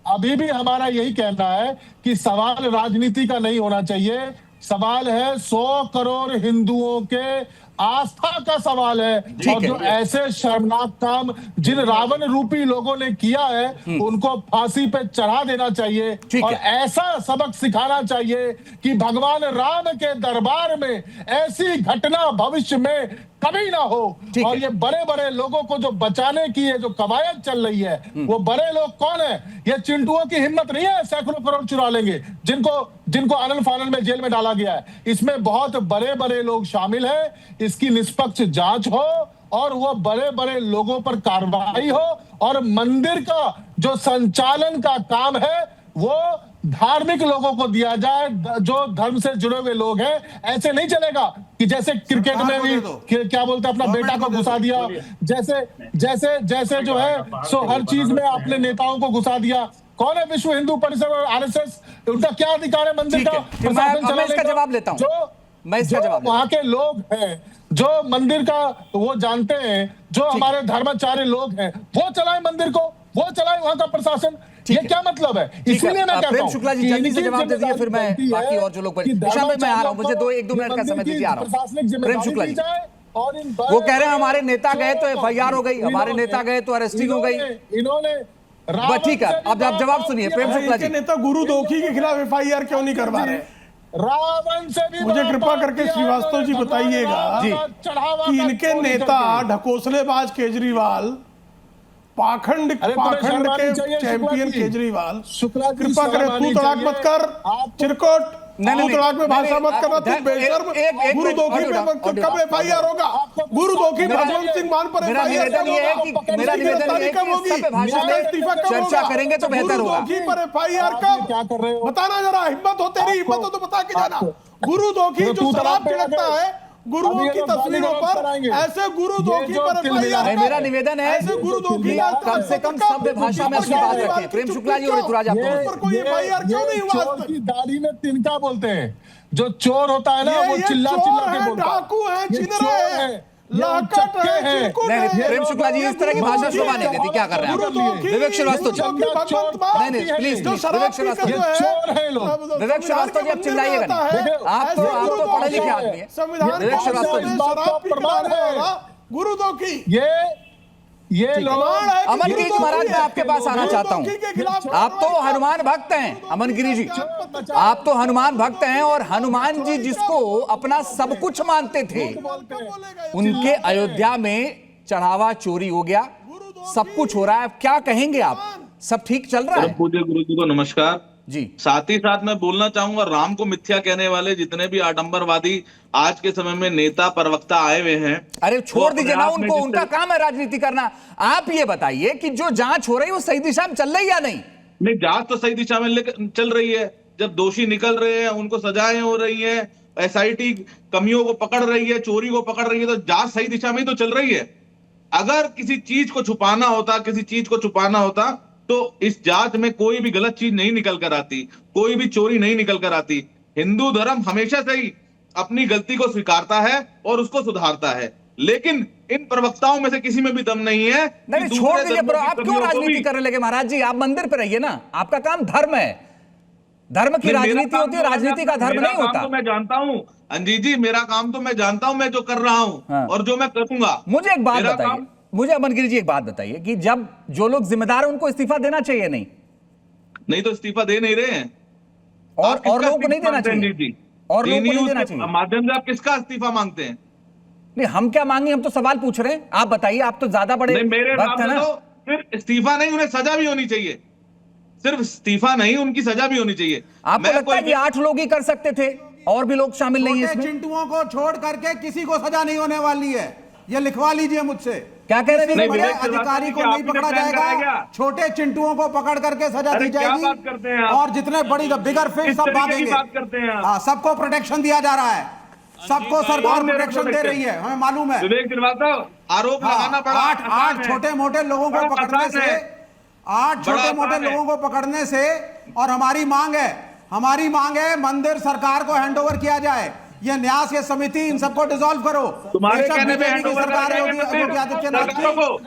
Speaker 9: अभी भी हमारा यही कहना है कि सवाल राजनीति का नहीं होना चाहिए। सवाल है 100 करोड़ हिंदुओं के आस्था का सवाल है। और जो ऐसे शर्मनाक काम जिन रावण रूपी लोगों ने किया है, उनको फांसी पे चढ़ा देना चाहिए और ऐसा सबक सिखाना चाहिए कि भगवान राम के दरबार में ऐसी घटना भविष्य में कभी ना हो। और ये बड़े बड़े लोगों को जो बचाने की है जो कवायद चल रही है, वो बड़े लोग कौन है? ये चिंटुओं की हिम्मत नहीं है सैकड़ों करोड़ चुरा लेंगे, जिनको आनन फानन में जेल में डाला गया है। इसमें बहुत बड़े बड़े लोग शामिल हैं। इसकी निष्पक्ष जांच हो और वो बड़े बड़े लोगों पर कार्रवाई हो और मंदिर का जो संचालन का काम है वो धार्मिक लोगों को दिया जाए, जो धर्म से जुड़े हुए लोग हैं। ऐसे नहीं चलेगा कि जैसे क्रिकेट में भी क्या बोलते हैं, अपना बेटा को घुसा दिया, जैसे जो है सो हर चीज में अपने नेताओं को घुसा दिया। कौन है विश्व हिंदू परिषद और आरएसएस? उनका क्या अधिकार है मंदिर का प्रशासन चलाने
Speaker 2: इसका
Speaker 9: का?
Speaker 2: जवाब लेता हूं, मैं इसका जवाब
Speaker 9: वहां के लोग हैं जो मंदिर का वो जानते हैं, जो हमारे धर्माचार्य लोग हैं, वो चलाए मंदिर को, वो चलाए वहां का प्रशासन। ये क्या मतलब है? इसलिए मैं कहता
Speaker 2: प्रेम
Speaker 9: हूं
Speaker 2: शुक्ला जी जल्दी से जवाब दे दीजिए, फिर मैं बाकी और जो लोग निशान भाई मैं आ रहा हूं, मुझे 1-2 मिनट का समय दीजिए, आ रहा हूं। प्रेम शुक्ला जी वो कह रहे हैं हमारे नेता गए तो एफआईआर हो गई, हमारे नेता गए तो अरेस्टिंग हो गई।
Speaker 9: इन्होंने
Speaker 2: ठीक है, अब आप जवाब सुनिए प्रेम शुक्ला जी।
Speaker 5: नेता गुरु दोखी के खिलाफ एफआईआर क्यों नहीं करवा रहे?
Speaker 9: रावण से भी
Speaker 5: मुझे कृपा करके श्रीवास्तव जी बताइएगा कि इनके नेता ढकोसलेबाज केजरीवाल, पाखंड के चैंपियन केजरीवाल, कृपा करे तू तड़ाक मत कर, चिरकोट तू तड़ाक में भाषा मत करना, तू बेशर्म। गुरु दोखी पे कब एफआईआर होगा? गुरु दोखी भगवंत सिंह मान पर एफआईआर कब होगा?
Speaker 2: मेरा निवेदन ये है कि सब भाषा में चर्चा करेंगे तो बेहतर होगा।
Speaker 5: गुरु दोखी पर एफआईआर कब?
Speaker 9: क्या कर रहे हो?
Speaker 5: बताना जरा, हिम्मत हो तेरी, हिम्मत हो तो बता के जाना। गुरु दोखी जो शराब छिड़कता है गुरुओं की तस्वीरों पर, ऐसे गुरु दोखी पर एफआईआर।
Speaker 2: मेरा निवेदन है
Speaker 5: ऐसे गुरु दोखी
Speaker 2: कम से कम सभ्य भाषा में उसकी बात रखें। प्रेम शुक्ला जी और ऋतुराज आप
Speaker 5: पर कोई एफआईआर क्यों नहीं हुआ?
Speaker 9: चोर की दाढ़ी में तिनका बोलते हैं। जो चोर होता है ना, वो चिल्ला चिल्ला के बोलता है।
Speaker 5: डाकू है,
Speaker 9: ये
Speaker 5: छिनरा
Speaker 9: चोर
Speaker 5: है,
Speaker 9: है,
Speaker 5: लाकट है,
Speaker 2: नहीं,
Speaker 5: चिरकुट है।
Speaker 2: प्रेम शुक्ला जी इस तरह की भाषा शोभा नहीं देती, क्या कर रहे हैं आप? विवेक श्रीवास्तव जी, नहीं प्लीज विवेक श्रीवास्तव जी, विवेक श्रीवास्तव जी आप चिल्लाइएगा नहीं, आप तो पढ़े लिखे आदमी है। विवेक श्रीवास्तव जी,
Speaker 5: गुरु दोखी
Speaker 9: ये लोग
Speaker 2: अमनगिरी जी महाराज मैं आपके पास आना चाहता हूं। आप तो हनुमान भक्त हैं अमनगिरी जी, आप तो हनुमान भक्त हैं और हनुमान जी जिसको अपना सब कुछ मानते थे, उनके अयोध्या में चढ़ावा चोरी हो गया, सब कुछ हो रहा है, क्या कहेंगे आप? सब ठीक चल रहा है?
Speaker 11: पूज्य गुरु जी को नमस्कार
Speaker 2: जी।
Speaker 11: साथ ही साथ मैं बोलना चाहूंगा, राम को मिथ्या कहने वाले जितने भी आडंबरवादी आज के समय में नेता प्रवक्ता आए हुए हैं,
Speaker 2: अरे छोड़ दीजिए ना उनको, उनका काम है राजनीति करना। आप ये बताइए कि जो जांच हो रही है वो सही दिशा में चल रही या नहीं?
Speaker 11: नहीं, जांच तो सही दिशा में चल रही है। जब दोषी निकल रहे हैं, उनको सजाएं हो रही हैं, एसआईटी कमियों को पकड़ रही है, चोरी को पकड़ रही है, तो जांच सही दिशा में ही तो चल रही है। अगर किसी चीज को छुपाना होता तो इस जांच में कोई भी गलत चीज नहीं निकल कर आती, कोई भी चोरी नहीं निकल कर आती। हिंदू धर्म हमेशा से ही अपनी गलती को स्वीकारता है और उसको सुधारता है, लेकिन इन प्रवक्ताओं में से किसी में भी दम नहीं है।
Speaker 2: नहीं, छोड़ दीजिए ब्रो, आप क्यों राजनीति करने लगे महाराज जी? आप मंदिर पे रहिए ना, आपका काम धर्म है, धर्म की राजनीति होती है, राजनीति का धर्म नहीं होता।
Speaker 11: मैं जानता हूं अंजीत जी, मेरा काम तो मैं जानता हूं, मैं जो कर रहा हूं और जो मैं करूंगा।
Speaker 2: मुझे एक बात बताइए, मुझे अमनगिरी जी एक बात बताइए कि जब जो लोग जिम्मेदार हैं उनको इस्तीफा देना चाहिए नहीं
Speaker 11: तो इस्तीफा दे नहीं रहे हैं,
Speaker 2: और लोगों को नहीं देना चाहिए, और लोगों को नहीं देना चाहिए।
Speaker 11: माध्यम से आप किसका इस्तीफा मांगते हैं?
Speaker 2: नहीं, हम क्या मांगे, हम तो सवाल पूछ रहे हैं, आप बताइए, आप तो ज्यादा बड़े
Speaker 11: मेरे
Speaker 2: वक्त है ना।
Speaker 11: तो सिर्फ इस्तीफा नहीं, उन्हें सजा भी होनी चाहिए। सिर्फ इस्तीफा नहीं, उनकी सजा भी होनी चाहिए।
Speaker 2: आपको लगता है कि 8 लोग ही कर सकते थे, और भी लोग शामिल नहीं है इसमें?
Speaker 8: चिंटुओं को छोड़ करके किसी को सजा नहीं होने वाली है, ये लिखवा लीजिए मुझसे।
Speaker 2: क्या कह रहे हैं?
Speaker 8: बड़े अधिकारी को नहीं पकड़ा जाएगा, छोटे चिंटुओं को पकड़ करके सजा दी जाएगी, और जितने बड़ी बिगर फिश सब भागेंगे। हाँ, सबको प्रोटेक्शन दिया जा रहा है, सबको सरकार प्रोटेक्शन दे रही है, हमें मालूम है।
Speaker 11: विवेक श्रीवास्तव, आरोप लगाना पड़ा।
Speaker 8: 8 छोटे मोटे लोगों को पकड़ने से, 8 छोटे मोटे लोगों को पकड़ने से, और हमारी मांग है मंदिर सरकार को हैंडओवर किया जाए। ये न्यास के समिति, इन सबको डिसॉल्व करो।
Speaker 11: तुम्हारे कहने पे
Speaker 8: की सरकार योगी आदित्यनाथ की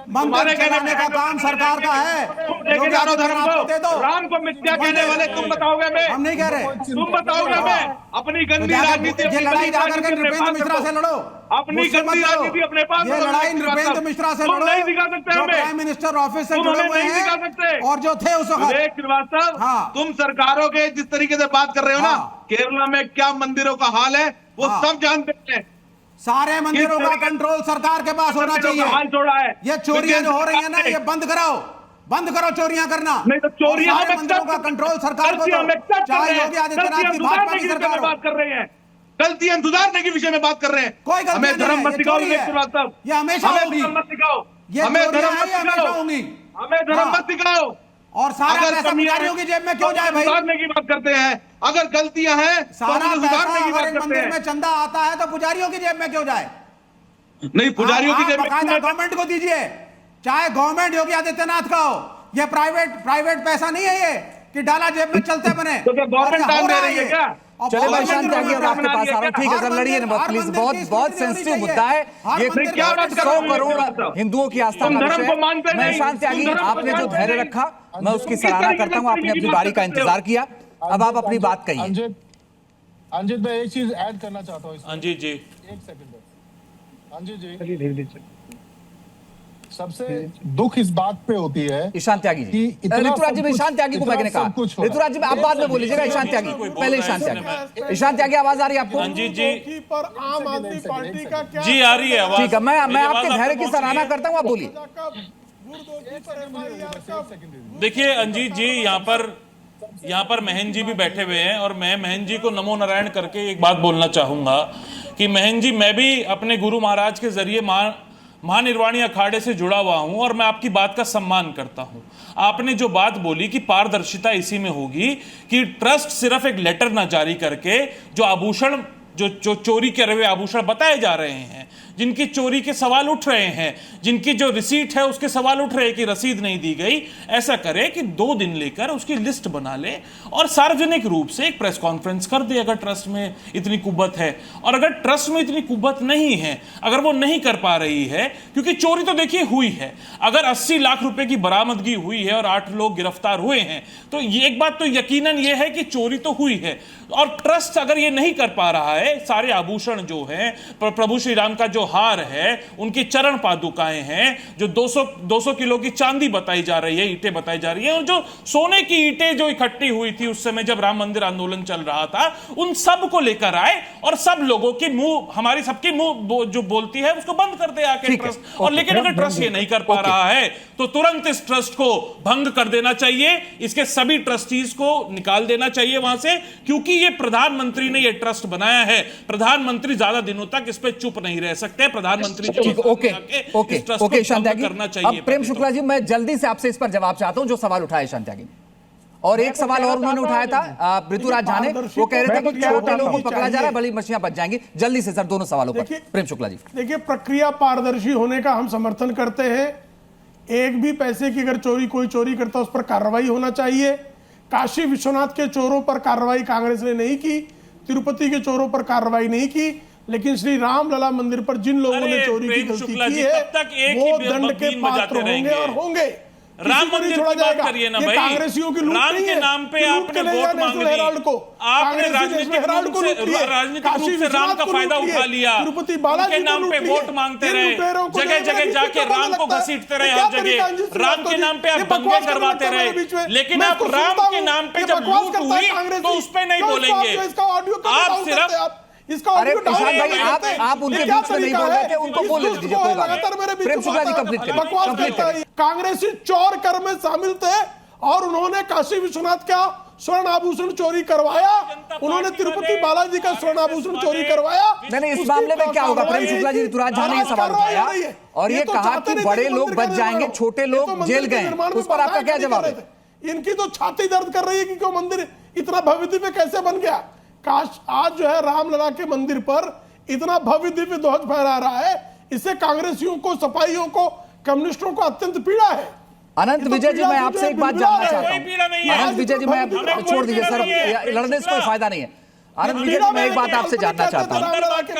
Speaker 8: मंदिर चलाने का काम सरकार का है। योगी आदित्यनाथ को दे दो।
Speaker 11: राम को मिथ्या कहने वाले तुम बताओगे? मैं
Speaker 8: हम नहीं कह रहे,
Speaker 11: तुम बताओगे? मैं अपनी गंदी राजनीति,
Speaker 8: ये लड़ाई जाकर के नृपेंद्र मिश्रा से लड़ो,
Speaker 11: अपनी गंदी राजनीति अपने पास।
Speaker 8: ये लड़ाई नृपेंद्र मिश्रा से लड़ो,
Speaker 11: नहीं दिखा सकते
Speaker 8: जो
Speaker 11: हमें,
Speaker 8: प्राइम मिनिस्टर ऑफिस से जुड़े हुए
Speaker 11: नहीं दिखा
Speaker 8: हैं
Speaker 11: सकते,
Speaker 8: और जो थे उस वक्त।
Speaker 11: विवेक श्रीवास्तव, तुम सरकारों के जिस तरीके से बात कर रहे हो ना, केरला में क्या मंदिरों का हाल है वो सब जानते हैं।
Speaker 8: सारे मंदिरों का कंट्रोल सरकार के पास होना चाहिए।
Speaker 11: हाल छोड़ा है,
Speaker 8: ये चोरियां जो हो रही है ना, ये बंद करो चोरियां करना।
Speaker 11: नहीं तो चोरियां
Speaker 8: सारे मंदिरों का कंट्रोल सरकार को दो, चाहे योगी आदित्यनाथ की भाजपा की सरकार
Speaker 11: बात कर रहे हैं, गलतियां सुधारने के विषय में बात कर रहे हैं।
Speaker 8: कोई गलती नहीं,
Speaker 11: धर्म मत सिखाओ,
Speaker 8: ये हमेशा होगी,
Speaker 11: मत सिखाओ,
Speaker 8: ये
Speaker 11: हमें
Speaker 8: चोरियां
Speaker 11: धर्म
Speaker 8: हैं, हमेशा होंगी।
Speaker 11: हमें धर्म मत सिखाओ।
Speaker 8: और सारा पैसा पुजारियों की जेब में क्यों जाए भाई?
Speaker 11: सुधारने की बात करते हैं, अगर गलतियां हैं
Speaker 8: सारा
Speaker 11: तो सुधारने की बात
Speaker 8: पैसा
Speaker 11: करते
Speaker 8: मंदिर
Speaker 11: हैं।
Speaker 8: में चंदा आता है तो पुजारियों की जेब में क्यों जाए?
Speaker 11: नहीं, पुजारियों की जेब में
Speaker 8: गवर्नमेंट को दीजिए, चाहे गवर्नमेंट योगी आदित्यनाथ का हो, ये प्राइवेट पैसा नहीं है ये कि डाला जेब में चलते बने।
Speaker 11: तो क्या गवर्नमेंट दान दे रही है क्या?
Speaker 2: चले भाई, शांति आ गई, अब आपके पास आ रहा हूं। ठीक है सर, लड़िए ना प्लीज, बहुत सेंसिटिव मुद्दा है ये। 100 करोड़ हिंदुओं की आस्था का विषय है। मैं शांति आ गई, आपने जो धैर्य रखा मैं उसकी सराहना करता हूं। आपने अपनी बारी का इंतजार किया, अब आप अपनी बात कहिए।
Speaker 9: अंजित मैं एक चीज ऐड करना चाहता हूँ।
Speaker 6: अंजित जी,
Speaker 9: एक सेकंड अंजित जी, सबसे दुख इस बात पे होती है
Speaker 2: ईशान त्यागी जी, ऋतुराज जी, ईशान त्यागी को मैंने कहा, ऋतुराज जी आप बाद में बोलीजिएगा, ईशान त्यागी पहले। ईशान त्यागी आवाज आ रही है आपको?
Speaker 6: अंजित जी,
Speaker 5: पर आम आदमी पार्टी का क्या?
Speaker 6: जी आ रही है आवाज।
Speaker 2: ठीक है, मैं आपके धैर्य की सराहना करता हूँ, आप बोलिए।
Speaker 6: देखिए अंजीत जी, यहाँ पर महन जी भी बैठे हुए हैं, और मैं महन जी को नमो नारायण करके एक बात बोलना चाहूंगा कि महन जी, मैं भी अपने गुरु महाराज के जरिए महानिर्वाणी अखाड़े से जुड़ा हुआ हूं, और मैं आपकी बात का सम्मान करता हूं। आपने जो बात बोली कि पारदर्शिता इसी में होगी कि ट्रस्ट सिर्फ एक लेटर ना जारी करके जो आभूषण जो चोरी के रहे आभूषण बताए जा रहे हैं, जिनकी चोरी के सवाल उठ रहे हैं, जिनकी जो रिसीट है उसके सवाल उठ रहे हैं कि रसीद नहीं दी गई, ऐसा करे कि 2 दिन लेकर उसकी लिस्ट बना ले और सार्वजनिक रूप से एक प्रेस कॉन्फ्रेंस कर दे अगर ट्रस्ट में इतनी कुव्वत है। और अगर ट्रस्ट में इतनी कुव्वत नहीं है, अगर वो नहीं कर पा रही है, क्योंकि चोरी तो देखिए हुई है, अगर 80 लाख रुपए की बरामदगी हुई है और 8 लोग गिरफ्तार हुए हैं, तो ये एक बात तो यकीनन ये है कि चोरी तो हुई है। और ट्रस्ट अगर ये नहीं कर पा रहा है, सारे आभूषण जो हैं, प्रभु श्री राम का जो हार है, उनकी चरण पादुकाएं हैं, जो 200 किलो की चांदी बताई जा रही है, ईंटें बताई जा रही है, और जो सोने की ईंटें जो इकट्ठी हुई थी उस समय जब राम मंदिर आंदोलन चल रहा था, उन सब को लेकर आए और सब लोगों की मुंह, हमारी सबकी मुंह जो बोलती है उसको बंद कर दे आके ट्रस्ट। और लेकिन अगर ट्रस्ट ये नहीं कर पा रहा है तो तुरंत इस ट्रस्ट को भंग कर देना चाहिए, इसके सभी ट्रस्टीज को निकाल देना चाहिए वहां से, क्योंकि ये प्रधानमंत्री ने ये ट्रस्ट बनाया है। प्रधानमंत्री ज्यादा दिनों तक इस पे चुप नहीं रह सकते। प्रधानमंत्री
Speaker 2: ओके शांति करना चाहिए। अब प्रेम शुक्ला जी, मैं जल्दी से आपसे इस पर जवाब चाहता हूं जो सवाल उठाए शांति। और एक सवाल और उन्होंने उठाया था ऋतुराज झा ने, वो कह रहे थे कि छोटे लोगों को पकड़ा जा रहा है, बड़ी मछलियां बच जाएंगी। जल्दी से सर दोनों सवालों पर प्रेम शुक्ला जी।
Speaker 5: देखिए, प्रक्रिया पारदर्शी होने का हम समर्थन करते हैं। एक भी पैसे की अगर कोई चोरी करता है उस पर कार्रवाई होना चाहिए। काशी विश्वनाथ के चोरों पर कार्रवाई कांग्रेस ने नहीं की, तिरुपति के चोरों पर कार्रवाई नहीं की, लेकिन श्री रामलला मंदिर पर जिन लोगों ने चोरी की गलती की है वो दंड के पात्र होंगे और होंगे।
Speaker 6: राम मंदिर की बात करिए ना भाई,
Speaker 5: कांग्रेसियों की लूट
Speaker 6: राम
Speaker 5: नहीं
Speaker 6: के
Speaker 5: है,
Speaker 6: नाम पे आपने वोट मांग ली, आपने राजनीतिक रूप से राम का फायदा उठा लिया, उनके नाम पे वोट मांगते रहे, जगह जगह जाके राम को घसीटते रहे, हर जगह राम के नाम पे आप दंगे करवाते रहे, लेकिन आप राम के नाम पे जब लूट हुई तो उस पे नहीं बोलेंगे, आप सिर्फ
Speaker 2: अरे ईशान भाई आप उनके बीच में नहीं बोल रहे थे, उनको बोलने दीजिए, कोई बात नहीं। प्रेम शुक्ला जी कंप्लीट करिए।
Speaker 5: कांग्रेसी चोर कर में शामिल थे और उन्होंने काशी विश्वनाथ का स्वर्ण आभूषण चोरी करवाया, उन्होंने तिरुपति बालाजी का स्वर्ण आभूषण चोरी करवाया।
Speaker 2: नहीं, इस मामले में क्या होगा? प्रेम शुक्ला जी, ऋतुराज झा ने ये सवाल उठाया और ये कहा कि बड़े लोग बच जाएंगे, छोटे लोग जेल गए, उस पर आपका क्या जवाब है?
Speaker 5: इनकी तो छाती दर्द कर रही है कि क्यों मंदिर इतना भव्य दिव्य कैसे बन गया। काश आज जो है रामलला के मंदिर पर इतना भव्य दिव्य ध्वज फहरा रहा है, इससे कांग्रेसियों को, सपाइयों को, कम्युनिस्टों को अत्यंत पीड़ा है।
Speaker 2: अनंत विजय जी, मैं आपसे एक बात जानना चाहता हूं। अनंत विजय जी, मैं छोड़ दीजिए सर, लड़ने से कोई फायदा नहीं है। आनंद विजय जी, मैं एक बात आपसे जानना चाहता हूं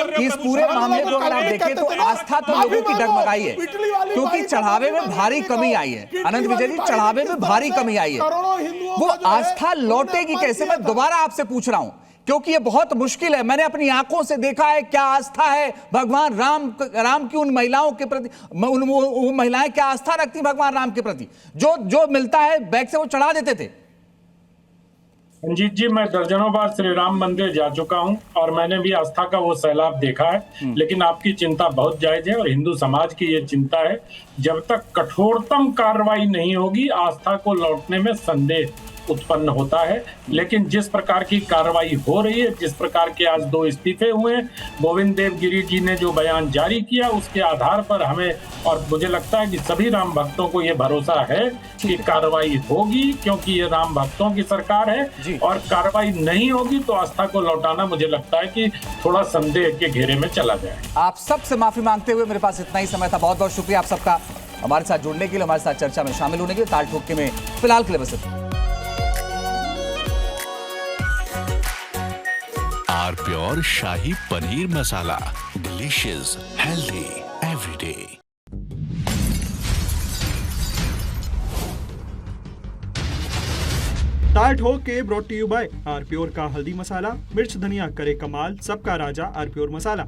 Speaker 2: कि इस पूरे मामले को अगर आप देखें तो आस्था तो लोगों की डगमगाई है, क्योंकि चढ़ावे में भारी कमी आई है। आनंद विजय जी, चढ़ावे में भारी कमी आई है, वो आस्था लौटेगी कैसे? मैं दोबारा आपसे पूछ रहा हूं, क्योंकि ये बहुत मुश्किल है। मैंने अपनी आंखों से देखा है क्या आस्था है भगवान राम की उन महिलाओं के प्रति, उन महिलाएं क्या आस्था रखती भगवान राम के प्रति, जो मिलता है बैग से वो चढ़ा देते थे।
Speaker 7: रंजीत जी, मैं दर्जनों बार श्री राम मंदिर जा चुका हूं और मैंने भी आस्था का वो सैलाब देखा है, लेकिन आपकी चिंता बहुत जायज है और हिंदू समाज की ये चिंता है, जब तक कठोरतम कार्रवाई नहीं होगी आस्था को लौटने में संदेह उत्पन्न होता है। लेकिन जिस प्रकार की कार्रवाई हो रही है, जिस प्रकार के आज 2 इस्तीफे हुए हैं, गोविंद देव गिरी जी ने जो बयान जारी किया उसके आधार पर हमें, और मुझे लगता है कि सभी राम भक्तों को ये भरोसा है कि कार्रवाई होगी, क्योंकि ये राम भक्तों की सरकार है, और कार्रवाई नहीं होगी तो आस्था को लौटाना मुझे लगता है कि थोड़ा संदेह के घेरे में चला जाए।
Speaker 2: आप सबसे माफी मांगते हुए, मेरे पास इतना ही समय था, बहुत बहुत शुक्रिया आप सबका हमारे साथ जुड़ने के लिए, हमारे साथ चर्चा में शामिल होने के लिए। ताल ठोके में फिलहाल के लिए बस
Speaker 12: pure shahi paneer masala, delicious, healthy everyday.
Speaker 1: ताल ठोक के brought to you by R pure का हल्दी मसाला, मिर्च धनिया करे कमाल, सबका राजा आर प्योर मसाला।